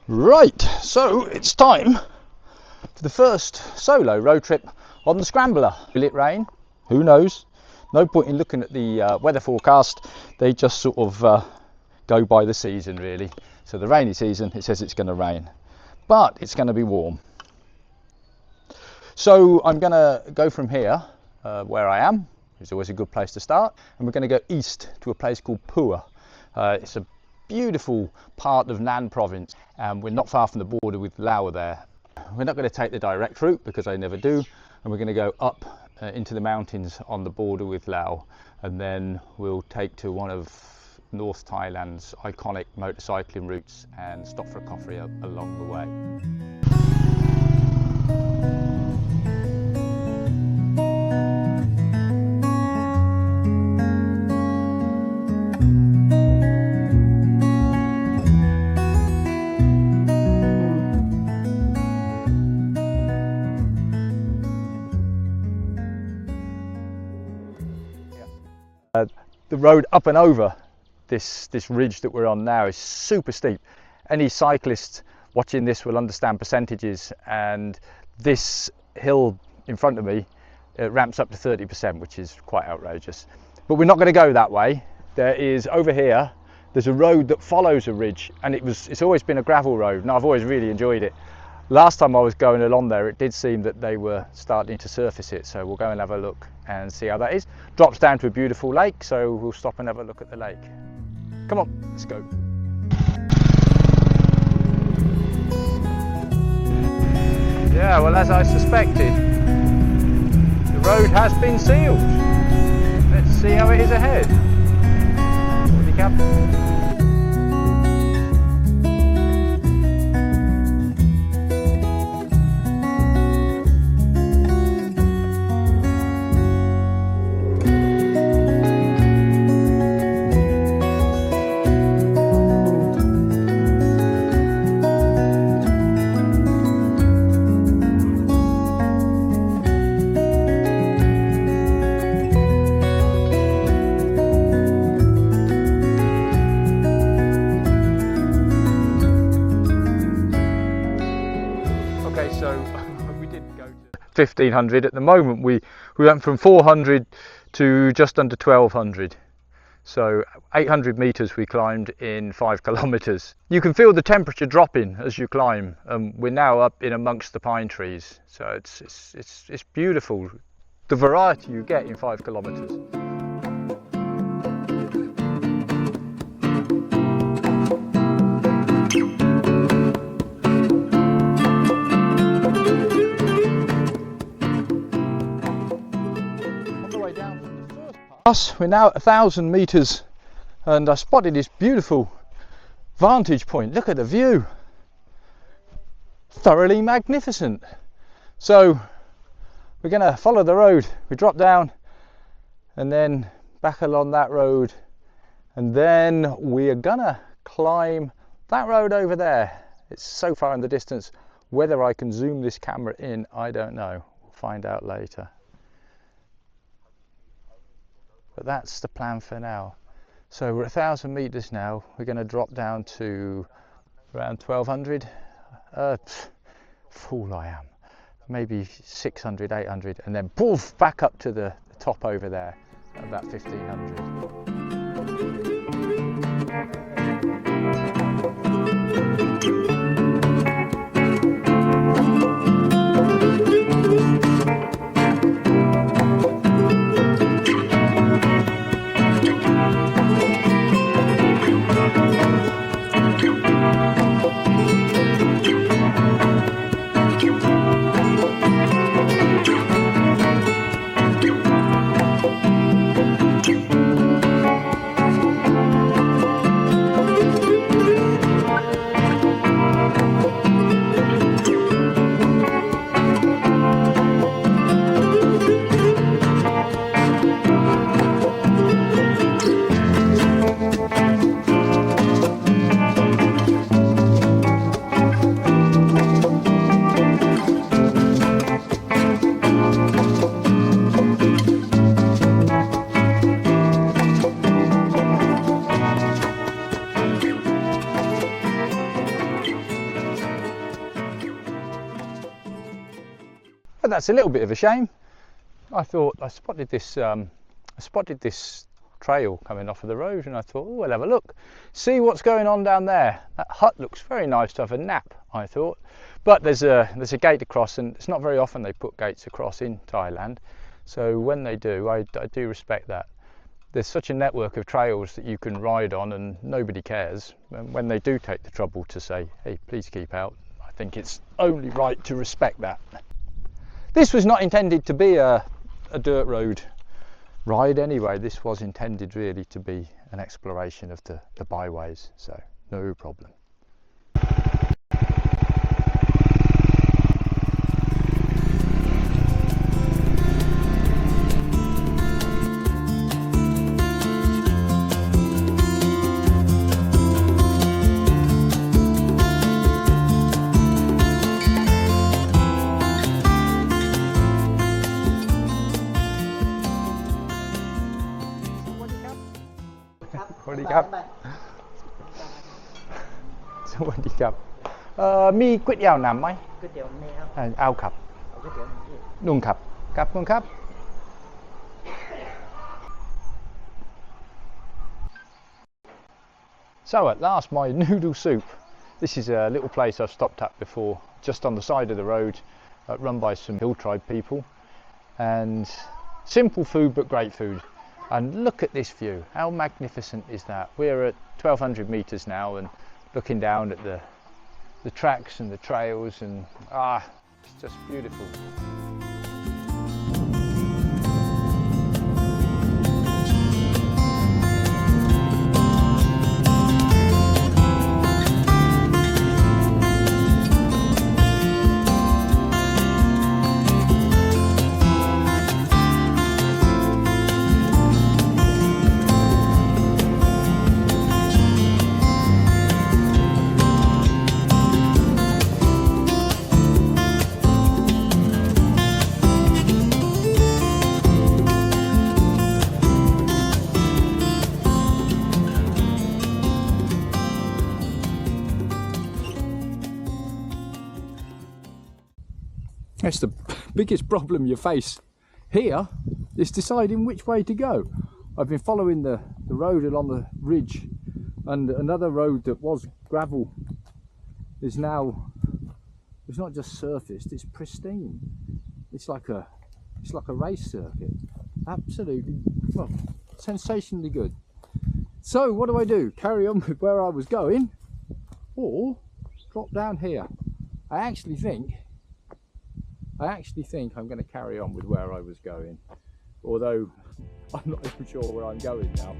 Right, so it's time for the first solo road trip on the Scrambler. Will it rain? Who knows? No point in looking at the weather forecast. They just sort of go by the season, really. So the rainy season, it says it's going to rain, but it's going to be warm. So I'm going to go from here, where I am. It's always a good place to start. And we're going to go east to a place called Pua. It's a beautiful part of Nan province, and we're not far from the border with Laos there. We're not going to take the direct route because I never do, and we're going to go up into the mountains on the border with Laos, and then we'll take to one of North Thailand's iconic motorcycling routes and stop for a coffee along the way. The road up and over this ridge that we're on now is super steep. Any cyclist watching this will understand percentages, and this hill in front of me ramps up to 30%, which is quite outrageous. But we're not going to go that way. There is over here, there's a road that follows a ridge, and it's always been a gravel road, and I've always really enjoyed it. Last time I was going along there, it did seem that they were starting to surface it, so we'll go and have a look and see how that is. Drops down to a beautiful lake, so we'll stop and have a look at the lake. Come on, let's go. Yeah, well, as I suspected, the road has been sealed. Let's see how it is ahead. What do you have? So we did go to 1500. At the moment we went from 400 to just under 1200. So 800 meters we climbed in 5 kilometers. You can feel the temperature dropping as you climb. We're now up in amongst the pine trees. So it's beautiful. The variety you get in 5 kilometers. We're now at 1,000 meters, and I spotted this beautiful vantage point. Look at the view, thoroughly magnificent. So we're going to follow the road. We drop down and then back along that road, and then we're gonna climb that road over there. It's so far in the distance, whether I can zoom this camera in, I don't know. We'll find out later. But that's the plan for now. So we're 1,000 meters now. We're going to drop down to around 1,200. Fool I am. Maybe 600, 800, and then poof, back up to the top over there, about 1,500. that's a little bit of a shame. I thought I spotted this trail coming off of the road, and I thought, oh, we'll have a look, see what's going on down there. That hut looks very nice to have a nap, I thought. But there's a gate across, and it's not very often they put gates across in Thailand. So when they do, I do respect that. There's such a network of trails that you can ride on, and nobody cares. And when they do take the trouble to say, hey, please keep out, I think it's only right to respect that. This was not intended to be a dirt road ride anyway. This was intended really to be an exploration of the byways, so no problem.ครับ สวัสดีครับมีก๋วยเตี๋ยวน้ำไหมก๋วยเตี๋ยวมีครับเอาครับเอาก๋วยเตี๋ยวนุ่งครับครับคุณครับ So at last, my noodle soup. This is a little place I've stopped at before, just on the side of the road, run by some hill tribe people, and simple food but great food. And look at this view, how magnificent is that? We're at 1200 meters now and looking down at the tracks and the trails, and it's just beautiful. That's the biggest problem you face here, is deciding which way to go. I've been following the road along the ridge, and another road that was gravel is now, it's not just surfaced, it's pristine. It's like a race circuit. Absolutely, well, sensationally good. So what do? Carry on with where I was going, or drop down here? I actually think I'm going to carry on with where I was going, although I'm not even sure where I'm going now.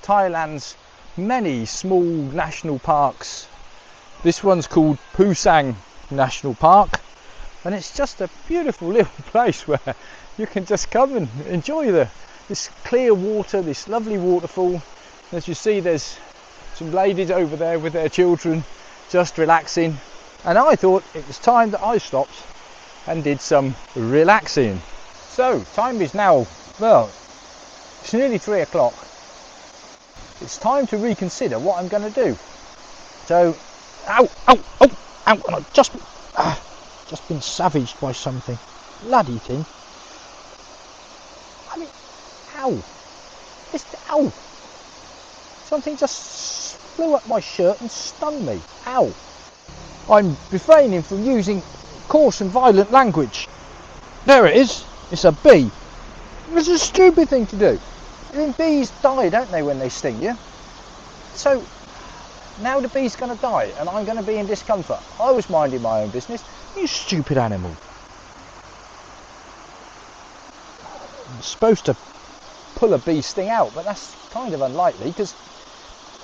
Thailand's many small national parks. This one's called Pusang National Park, and it's just a beautiful little place where you can just come and enjoy this clear water, this lovely waterfall. As you see, there's some ladies over there with their children just relaxing, and I thought it was time that I stopped and did some relaxing. So time is now, well, it's nearly 3 o'clock. It's time to reconsider what I'm going to do. So, ow, I've just been savaged by something. Bloody thing. I mean, ow. Ow. Something just flew up my shirt and stung me. Ow. I'm refraining from using coarse and violent language. There it is. It's a bee. It's a stupid thing to do. I mean, bees die, don't they, when they sting you? So, Now the bee's going to die and I'm going to be in discomfort. I was minding my own business. You stupid animal. I'm supposed to pull a bee sting out, but that's kind of unlikely because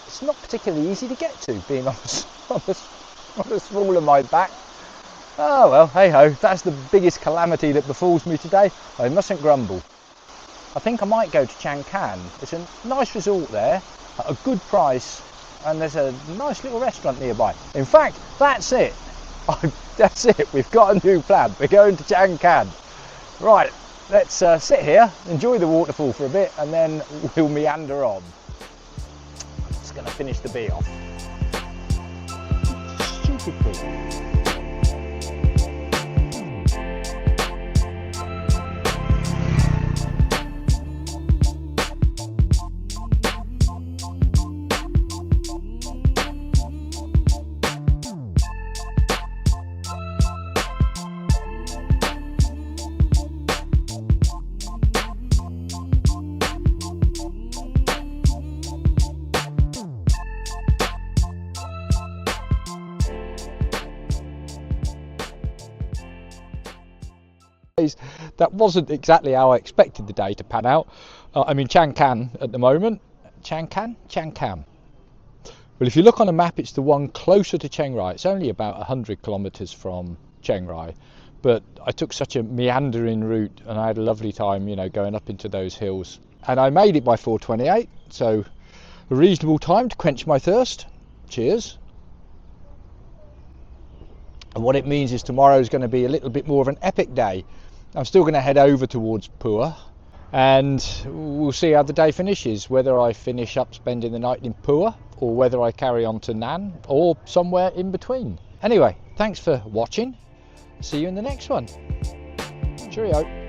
it's not particularly easy to get to, being on the small of my back. Oh well, hey ho, that's the biggest calamity that befalls me today. I mustn't grumble. I think I might go to Chiang. It's a nice resort there at a good price, and there's a nice little restaurant nearby. In fact, that's it. That's it. We've got a new plan. We're going to Chiang. Right, let's sit here, enjoy the waterfall for a bit, and then we'll meander on. Just going to finish the bee off. Stupid bee. That wasn't exactly how I expected the day to pan out. I'm in Chiang at the moment. Chiang? Well, if you look on a map, it's the one closer to Chiang Rai. It's only about 100 kilometers from Chiang Rai, but I took such a meandering route and I had a lovely time, you know, going up into those hills. And I made it by 4:28, so a reasonable time to quench my thirst. Cheers. And what it means is tomorrow is going to be a little bit more of an epic day. I'm still going to head over towards Pua, and we'll see how the day finishes, whether I finish up spending the night in Pua or whether I carry on to Nan or somewhere in between. Anyway, thanks for watching. See you in the next one. Cheerio.